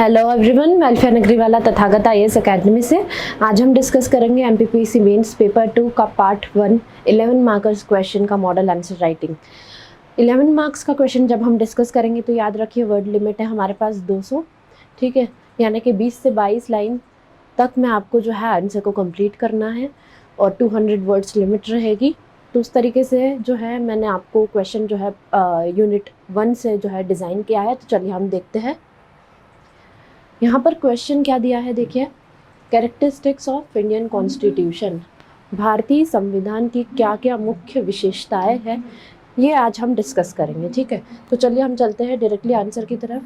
Hello everyone, welfare Nagriwala Tathagat IAS academy से आज हम डिस्कस करेंगे एमपीपीसी मेंस पेपर 2 का पार्ट 1 11 मार्क्स क्वेश्चन का मॉडल आंसर राइटिंग। 11 मार्क्स का क्वेश्चन जब हम डिस्कस करेंगे तो याद रखिए वर्ड लिमिट है हमारे पास 200, ठीक है, यानी कि 20 से 22 लाइन तक में आपको जो है आंसर को कंप्लीट करना है और 200 वर्ड्स लिमिट रहेगी। तो उस तरीके से जो है मैंने आपको क्वेश्चन जो है यूनिट 1 से जो है डिज़ाइन किया है। तो चलिए हम देखते हैं यहाँ पर क्वेश्चन क्या दिया है। देखिए, कैरेक्टरिस्टिक्स ऑफ इंडियन कॉन्स्टिट्यूशन, भारतीय संविधान की क्या क्या मुख्य विशेषताएं हैं, ये आज हम डिस्कस करेंगे, ठीक है। तो चलिए हम चलते हैं डायरेक्टली आंसर की तरफ।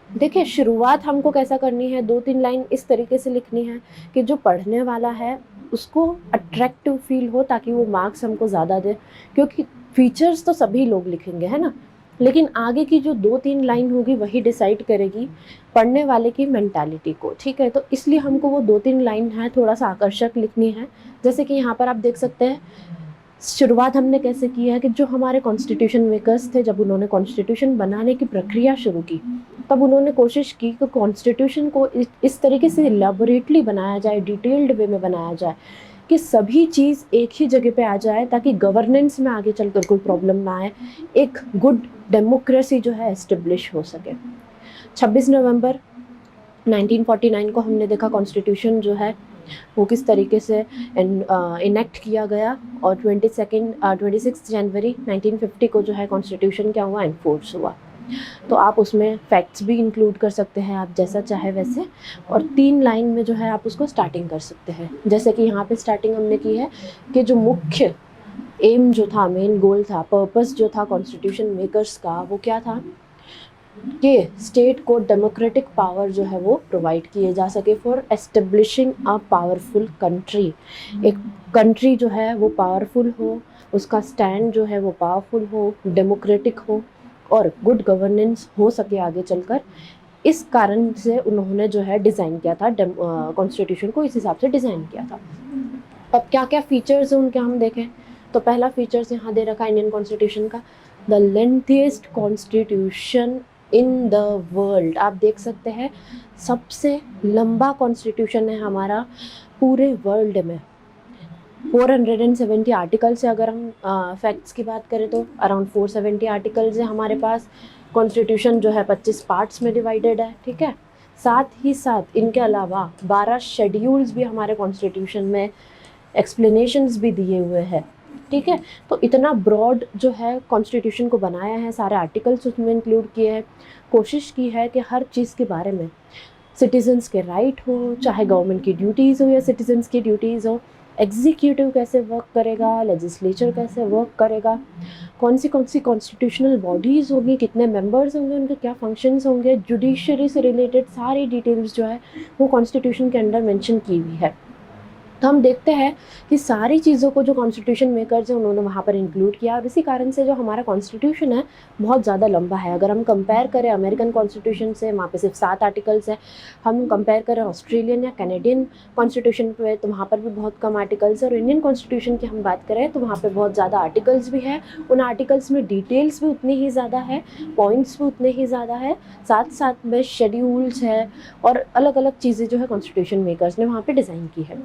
देखिए, शुरुआत हमको कैसा करनी है, 2-3 लाइन इस तरीके से लिखनी है कि जो पढ़ने वाला है उसको अट्रैक्टिव फील हो, ताकि वो मार्क्स हमको ज़्यादा दे, क्योंकि फीचर्स तो सभी लोग लिखेंगे, है ना, लेकिन आगे की जो 2-3 लाइन होगी वही डिसाइड करेगी पढ़ने वाले की मेंटालिटी को, ठीक है। तो इसलिए हमको वो 2-3 लाइन है थोड़ा सा आकर्षक लिखनी है। जैसे कि यहाँ पर आप देख सकते हैं शुरुआत हमने कैसे की है कि जो हमारे कॉन्स्टिट्यूशन मेकर्स थे, जब उन्होंने कॉन्स्टिट्यूशन बनाने की प्रक्रिया शुरू की तब उन्होंने कोशिश की कि कॉन्स्टिट्यूशन को इस तरीके से इलेबोरेटली बनाया जाए, डिटेल्ड वे में बनाया जाए कि सभी चीज़ एक ही जगह पे आ जाए, ताकि गवर्नेंस में आगे चलकर कोई प्रॉब्लम ना आए, एक गुड डेमोक्रेसी जो है एस्टेब्लिश हो सके। 26 नवंबर 1949 को हमने देखा कॉन्स्टिट्यूशन जो है वो किस तरीके से इनेक्ट किया गया, और 26 जनवरी 1950 को जो है कॉन्स्टिट्यूशन क्या हुआ, एनफोर्स हुआ। तो आप उसमें फैक्ट्स भी इंक्लूड कर सकते हैं, आप जैसा चाहे वैसे, और 3 लाइन में जो है आप उसको स्टार्टिंग कर सकते हैं। जैसे कि यहाँ पे स्टार्टिंग हमने की है कि जो मुख्य एम जो था, मेन गोल था, पर्पस जो था कॉन्स्टिट्यूशन मेकर्स का, वो क्या था कि स्टेट को डेमोक्रेटिक पावर जो है वो प्रोवाइड किए जा सके for establishing a powerful country. एक कंट्री जो है वो पावरफुल हो, उसका स्टैंड जो है वो पावरफुल हो, डेमोक्रेटिक हो और गुड गवर्नेंस हो सके आगे चलकर। इस कारण से उन्होंने जो है डिज़ाइन किया था कॉन्स्टिट्यूशन को, इस हिसाब से डिज़ाइन किया था। अब क्या क्या फीचर्स हैं उनके हम देखें तो पहला फीचर्स यहाँ दे रखा है इंडियन कॉन्स्टिट्यूशन का, the lengthiest constitution in the world. आप देख सकते हैं सबसे लंबा कॉन्स्टिट्यूशन है हमारा पूरे वर्ल्ड में। 470 आर्टिकल्स है। अगर हम फैक्ट्स की बात करें तो अराउंड 470 आर्टिकल्स है हमारे पास। कॉन्स्टिट्यूशन जो है 25 पार्ट्स में डिवाइडेड है, ठीक है। साथ ही साथ इनके अलावा 12 शेड्यूल्स भी हमारे कॉन्स्टिट्यूशन में, एक्सप्लेनेशंस भी दिए हुए हैं, ठीक है। तो इतना ब्रॉड जो है कॉन्स्टिट्यूशन को बनाया है, सारे आर्टिकल्स उसमें इंक्लूड किए हैं। कोशिश की है कि हर चीज़ के बारे में, सिटीजन्स के राइट हो, चाहे गवर्नमेंट की ड्यूटीज़ हो या सिटीजन्स की ड्यूटीज़ हो, एग्जीक्यूटिव कैसे वर्क करेगा, लेजिस्लेचर कैसे वर्क करेगा, कौन सी कॉन्स्टिट्यूशनल बॉडीज़ होंगी, कितने मेंबर्स होंगे, उनके क्या फंक्शंस होंगे, जुडिशरी से रिलेटेड सारी डिटेल्स जो है वो कॉन्स्टिट्यूशन के अंदर मेंशन की हुई है। तो हम देखते हैं कि सारी चीज़ों को जो कॉन्स्टिट्यूशन मेकर्स हैं उन्होंने वहाँ पर इंक्लूड किया, और इसी कारण से जो हमारा कॉन्स्टिट्यूशन है बहुत ज़्यादा लंबा है। अगर हम कंपेयर करें अमेरिकन कॉन्स्टिट्यूशन से, वहाँ पे सिर्फ 7 आर्टिकल्स हैं। हम कंपेयर करें ऑस्ट्रेलियन या कैनेडियन कॉन्स्टिट्यूशन पे तो वहाँ पर भी बहुत कम आर्टिकल्स है, और इंडियन कॉन्स्टिट्यूशन की हम बात करें तो वहाँ पर बहुत ज़्यादा आर्टिकल्स भी है। उन आर्टिकल्स में डिटेल्स भी उतनी ही ज़्यादा है, पॉइंट्स भी उतने ही ज़्यादा है, साथ साथ में शेड्यूल्स है और अलग अलग चीज़ें जो है कॉन्स्टिट्यूशन मेकर्स ने वहाँ पर डिज़ाइन की है।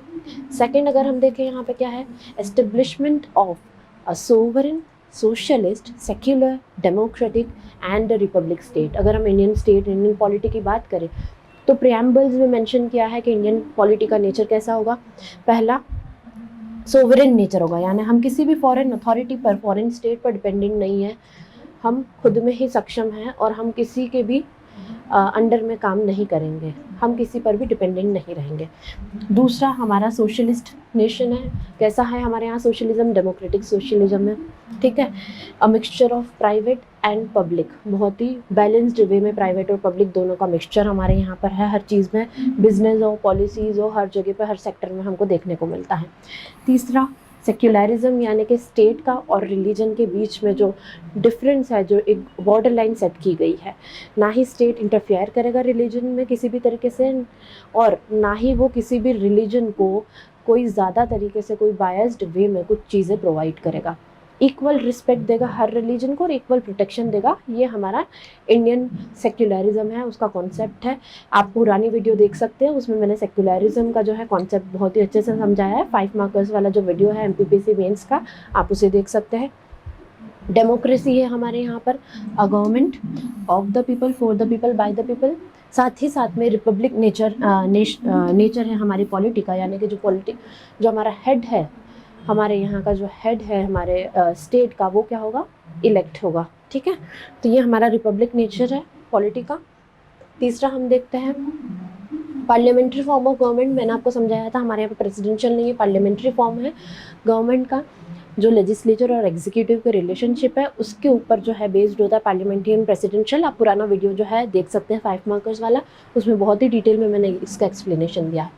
सेकेंड अगर हम देखें यहाँ पे क्या है, establishment of a sovereign, socialist, secular, democratic and Republic state. अगर हम इंडियन स्टेट, इंडियन पॉलिटी की बात करें तो प्रियम्बल्स में मेंशन किया है कि इंडियन पॉलिटी का नेचर कैसा होगा। पहला, सोवरेन नेचर होगा, यानी हम किसी भी फॉरेन अथॉरिटी पर, फॉरेन स्टेट पर डिपेंडेंट नहीं है, हम खुद में ही सक्षम हैं और हम किसी के भी अंडर में काम नहीं करेंगे, हम किसी पर भी डिपेंडेंट नहीं रहेंगे। दूसरा, हमारा सोशलिस्ट नेशन है। कैसा है हमारे यहाँ सोशलिज्म, डेमोक्रेटिक सोशलिज्म है, ठीक है। A mixture of private and public, बहुत ही बैलेंस्ड वे में प्राइवेट और पब्लिक दोनों का मिक्सचर हमारे यहाँ पर है। हर चीज़ में, बिजनेस हो, पॉलिसीज़ हो, हर जगह पर, हर सेक्टर में हमको देखने को मिलता है। तीसरा, सेक्युलरिज्म, यानी कि स्टेट का और रिलीजन के बीच में जो डिफरेंस है, जो एक बॉर्डर लाइन सेट की गई है, ना ही स्टेट इंटरफेयर करेगा रिलीजन में किसी भी तरीके से, और ना ही वो किसी भी रिलीजन को कोई ज़्यादा तरीके से, कोई बायस्ड वे में कुछ चीज़ें प्रोवाइड करेगा। इक्वल रिस्पेक्ट देगा हर रिलीजन को और इक्वल प्रोटेक्शन देगा। ये हमारा इंडियन सेक्युलरिज्म है, उसका कॉन्सेप्ट है। आप पुरानी वीडियो देख सकते हैं, उसमें मैंने सेक्युलरिज्म का जो है कॉन्सेप्ट बहुत ही अच्छे से समझाया है। 5 मार्कर्स वाला जो वीडियो है MPPC मेंस का, आप उसे देख सकते हैं। डेमोक्रेसी है हमारे यहाँ पर, a government of the people, for the people, by the people. साथ ही साथ में रिपब्लिक नेचर है हमारी पॉलिटिका, यानी कि जो हमारा हेड है, हमारे यहाँ का जो हेड है हमारे स्टेट का, वो क्या होगा, इलेक्ट होगा। ठीक है, तो ये हमारा रिपब्लिक नेचर है पॉलिटिका। तीसरा हम देखते हैं पार्लियामेंट्री फॉर्म ऑफ गवर्नमेंट। मैंने आपको समझाया था हमारे यहाँ पे प्रेसिडेंशियल नहीं है, पार्लियामेंट्री फॉर्म है गवर्नमेंट का। जो लेजिस्लेचर और एग्जीक्यूटिव के रिलेशनशिप है उसके ऊपर जो है बेस्ड होता है पार्लियामेंट्रियन प्रेसिडेंशियल। आप पुराना वीडियो जो है देख सकते हैं 5 मार्कर्स वाला, उसमें बहुत ही डिटेल में मैंने इसका एक्सप्लेनेशन दिया है।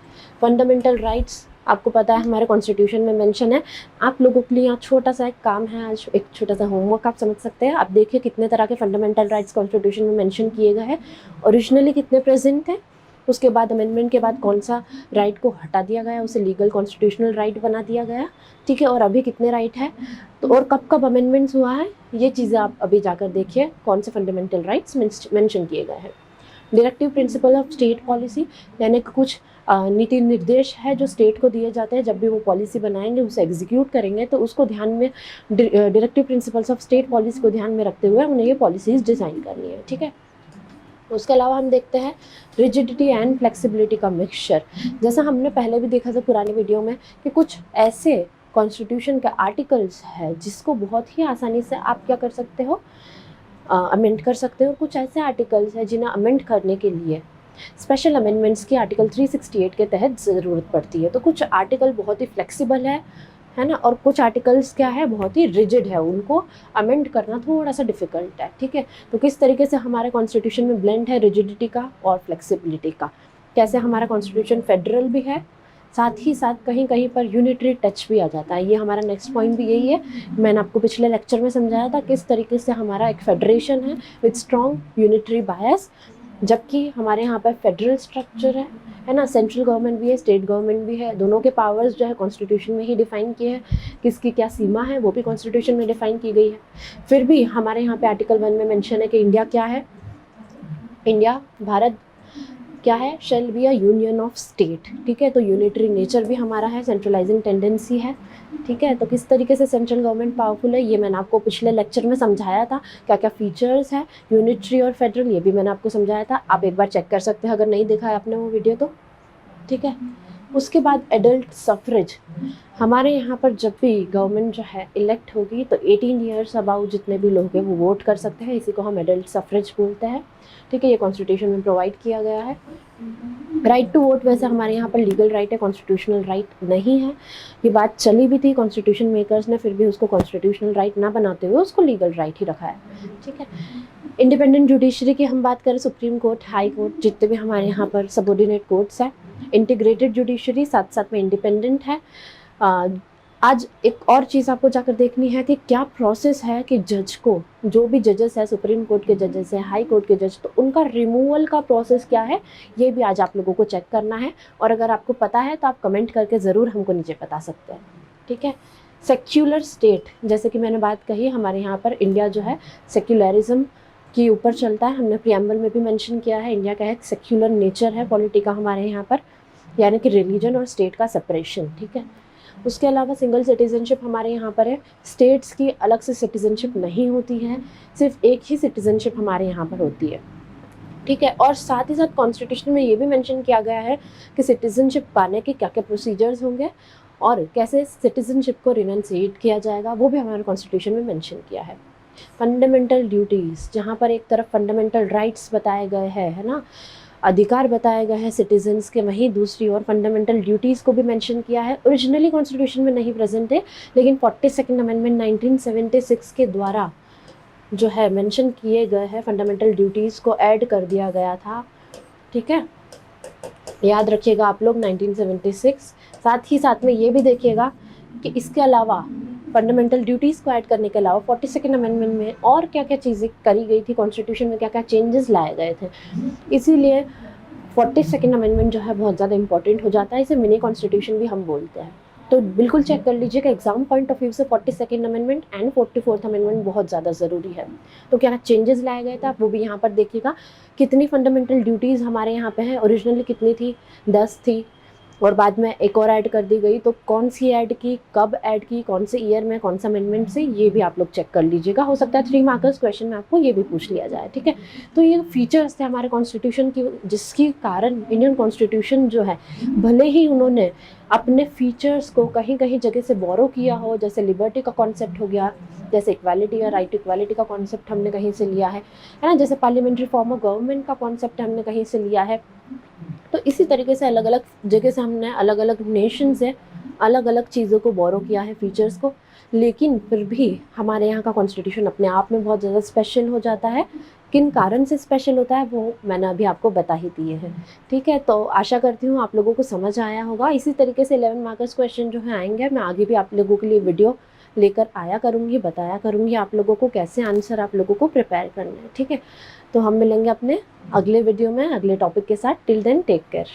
फंडामेंटल राइट्स आपको पता है हमारे कॉन्स्टिट्यूशन में मेंशन है। आप लोगों के लिए यहाँ छोटा सा एक काम है, आज एक छोटा सा होमवर्क आप समझ सकते हैं। आप देखिए कितने तरह के फंडामेंटल राइट्स कॉन्स्टिट्यूशन में मेंशन किए गए हैं, ओरिजिनली कितने प्रेजेंट हैं, उसके बाद अमेंडमेंट के बाद कौन सा राइट को हटा दिया गया, उसे लीगल कॉन्स्टिट्यूशनल राइट बना दिया गया। ठीक है, और अभी कितने राइट है तो और कब कब अमेंडमेंट्स हुआ है, ये चीज़ें आप अभी जाकर देखिए कौन से फंडामेंटल राइट्स मेंशन किए गए हैं। Directive principle of state policy, यानी कि कुछ नीति निर्देश है जो स्टेट को दिए जाते हैं, जब भी वो पॉलिसी बनाएंगे उसे एग्जीक्यूट करेंगे तो उसको ध्यान में, directive principles of state policy को ध्यान में रखते हुए उन्हें ये पॉलिसीज़ डिज़ाइन करनी है। ठीक है, उसके अलावा हम देखते हैं रिजिडिटी एंड फ्लेक्सिबिलिटी का मिक्सचर। जैसा हमने पहले भी देखा था पुरानी वीडियो में कि कुछ ऐसे कॉन्स्टिट्यूशन के आर्टिकल्स है जिसको बहुत ही आसानी से आप क्या कर सकते हो, अमेंड कर सकते हो। कुछ ऐसे आर्टिकल्स हैं जिन्हें अमेंड करने के लिए स्पेशल अमेंडमेंट्स की आर्टिकल 368 के तहत ज़रूरत पड़ती है। तो कुछ आर्टिकल बहुत ही फ्लेक्सिबल है ना, और कुछ आर्टिकल्स क्या है, बहुत ही रिजिड है, उनको अमेंड करना थोड़ा सा डिफिकल्ट है। ठीक है, तो किस तरीके से हमारे कॉन्स्टिट्यूशन में ब्लेंड है रिजिडिटी का और फ्लेक्सिबिलिटी का। कैसे हमारा कॉन्स्टिट्यूशन फेडरल भी है, साथ ही साथ कहीं कहीं पर यूनिटरी टच भी आ जाता है। ये हमारा नेक्स्ट पॉइंट भी यही है, मैंने आपको पिछले लेक्चर में समझाया था किस तरीके से हमारा एक फेडरेशन है विद स्ट्रॉन्ग यूनिटरी बायस, जबकि हमारे यहाँ पर फेडरल स्ट्रक्चर है ना, सेंट्रल गवर्नमेंट भी है, स्टेट गवर्नमेंट भी है। दोनों के पावर्स जो है कॉन्स्टिट्यूशन में ही डिफाइन किए हैं, किसकी क्या सीमा है वो भी कॉन्स्टिट्यूशन में डिफाइन की गई है। फिर भी हमारे यहाँ पे आर्टिकल 1 में मेंशन है कि इंडिया क्या है, इंडिया भारत क्या है, shall be a union of state. ठीक है, तो यूनिटरी नेचर भी हमारा है, सेंट्रलाइजिंग टेंडेंसी है। ठीक है, तो किस तरीके से सेंट्रल गवर्नमेंट पावरफुल है ये मैंने आपको पिछले लेक्चर में समझाया था, क्या क्या फीचर्स है यूनिटरी और फेडरल, ये भी मैंने आपको समझाया था। आप एक बार चेक कर सकते हैं अगर नहीं देखा है आपने वो वीडियो तो। ठीक है, उसके बाद एडल्ट सफरेज। हमारे यहाँ पर जब भी गवर्नमेंट जो है इलेक्ट होगी तो 18 ईयर्स अबाउट जितने भी लोग हैं वो वोट कर सकते हैं, इसी को हम एडल्ट सफरेज बोलते हैं। ठीक है, ये कॉन्स्टिट्यूशन में प्रोवाइड किया गया है। राइट टू वोट वैसे हमारे यहाँ पर लीगल राइट है, कॉन्स्टिट्यूशनल राइट नहीं है। ये बात चली भी थी कॉन्स्टिट्यूशन मेकर्स ने, फिर भी उसको कॉन्स्टिट्यूशनल राइट ना बनाते हुए उसको लीगल राइट ही रखा है। ठीक है, इंडिपेंडेंट जुडिशरी की हम बात करें, सुप्रीम कोर्ट, हाई कोर्ट, जितने भी हमारे यहाँ पर सबऑर्डिनेट कोर्ट्स हैं। इंटीग्रेटेड जुडिशरी साथ साथ में इंडिपेंडेंट है। आज एक और चीज़ आपको जाकर देखनी है कि क्या प्रोसेस है कि जज को, जो भी जजेस है, सुप्रीम कोर्ट के जजेस हैं, हाई कोर्ट के जज, तो उनका रिमूवल का प्रोसेस क्या है, ये भी आज आप लोगों को चेक करना है। और अगर आपको पता है तो आप कमेंट करके ज़रूर हमको नीचे बता सकते हैं। ठीक है, सेक्युलर स्टेट, जैसे कि मैंने बात कही हमारे यहाँ पर इंडिया जो है सेक्युलरिज्म के ऊपर चलता है। हमने प्रियम्बल में भी मेंशन किया है इंडिया का एक सेक्युलर नेचर है पॉलिटिका हमारे यहाँ पर, यानी कि रिलीजन और स्टेट का सेपरेशन। ठीक है, उसके अलावा सिंगल सिटीजनशिप हमारे यहाँ पर है, स्टेट्स की अलग से सिटीजनशिप नहीं होती है, सिर्फ एक ही सिटीजनशिप हमारे यहाँ पर होती है। ठीक है, और साथ ही साथ कॉन्स्टिट्यूशन में ये भी मेंशन किया गया है कि सिटीजनशिप पाने के क्या क्या प्रोसीजर्स होंगे और कैसे सिटीजनशिप को रिनंसिएट किया जाएगा, वो भी हमारे कॉन्स्टिट्यूशन में मेंशन किया है। फंडामेंटल ड्यूटीज़, जहाँ पर एक तरफ फंडामेंटल राइट्स बताए गए हैं, है ना, अधिकार बताए गए हैं सिटीजन्स के, वहीं दूसरी ओर फंडामेंटल ड्यूटीज़ को भी मेंशन किया है। ओरिजिनली कॉन्स्टिट्यूशन में नहीं प्रेजेंट है, लेकिन 42nd अमेंडमेंट 1976 के द्वारा जो है मेंशन किए गए हैं फंडामेंटल ड्यूटीज़ को ऐड कर दिया गया था। ठीक है, याद रखिएगा आप लोग 1976। साथ ही साथ में ये भी देखिएगा कि इसके अलावा फंडामेंटल ड्यूटीज़ को ऐड करने के अलावा 42nd अमेंडमेंट में और क्या क्या चीज़ें करी गई थी, कॉन्स्टिट्यूशन में क्या क्या चेंजेस लाए गए थे। इसीलिए 42nd अमेंडमेंट जो है बहुत ज़्यादा इंपॉर्टेंट हो जाता है, इसे मिनी कॉन्स्टिट्यूशन भी हम बोलते हैं। तो बिल्कुल चेक कर लीजिएगा एग्जाम पॉइंट ऑफ व्यू से 42nd amendment and 44th amendment बहुत ज़्यादा ज़रूरी है। तो क्या चेंजेस लाए गए थे आप वो भी यहाँ पर देखिएगा। कितनी फंडामेंटल ड्यूटीज़ हमारे यहाँ पे हैं, ओरिजिनली कितनी थी, 10 थी और बाद में एक और ऐड कर दी गई। तो कौन सी ऐड की, कब ऐड की, कौन से ईयर में, कौन सा अमेंडमेंट से, ये भी आप लोग चेक कर लीजिएगा। हो सकता है 3 मार्कर्स क्वेश्चन में आपको ये भी पूछ लिया जाए, ठीक है। तो ये फीचर्स थे हमारे कॉन्स्टिट्यूशन की, जिसके कारण इंडियन कॉन्स्टिट्यूशन जो है, भले ही उन्होंने अपने फीचर्स को कहीं कहीं जगह से बोरो किया हो, जैसे लिबर्टी का कॉन्सेप्ट हो गया, जैसे इक्वालिटी या राइट टू इक्वालिटी का कॉन्सेप्ट हमने कहीं से लिया है ना, जैसे पार्लियामेंट्री फॉर्म ऑफ गवर्नमेंट का कॉन्सेप्ट हमने कहीं से लिया है। तो इसी तरीके से अलग अलग जगह से हमने अलग अलग नेशन से अलग अलग चीज़ों को बोरो किया है, फीचर्स को। लेकिन फिर भी हमारे यहाँ का कॉन्स्टिट्यूशन अपने आप में बहुत ज़्यादा स्पेशल हो जाता है। किन कारण से स्पेशल होता है वो मैंने अभी आपको बता ही दिए हैं, ठीक है। तो आशा करती हूँ आप लोगों को समझ आया होगा। इसी तरीके से 11 मार्कर्स क्वेश्चन जो है आएंगे, मैं आगे भी आप लोगों के लिए वीडियो लेकर आया करूँगी, बताया करूँगी आप लोगों को कैसे आंसर आप लोगों को प्रिपेयर करना है, ठीक है। तो हम मिलेंगे अपने अगले वीडियो में अगले टॉपिक के साथ। Till then take care.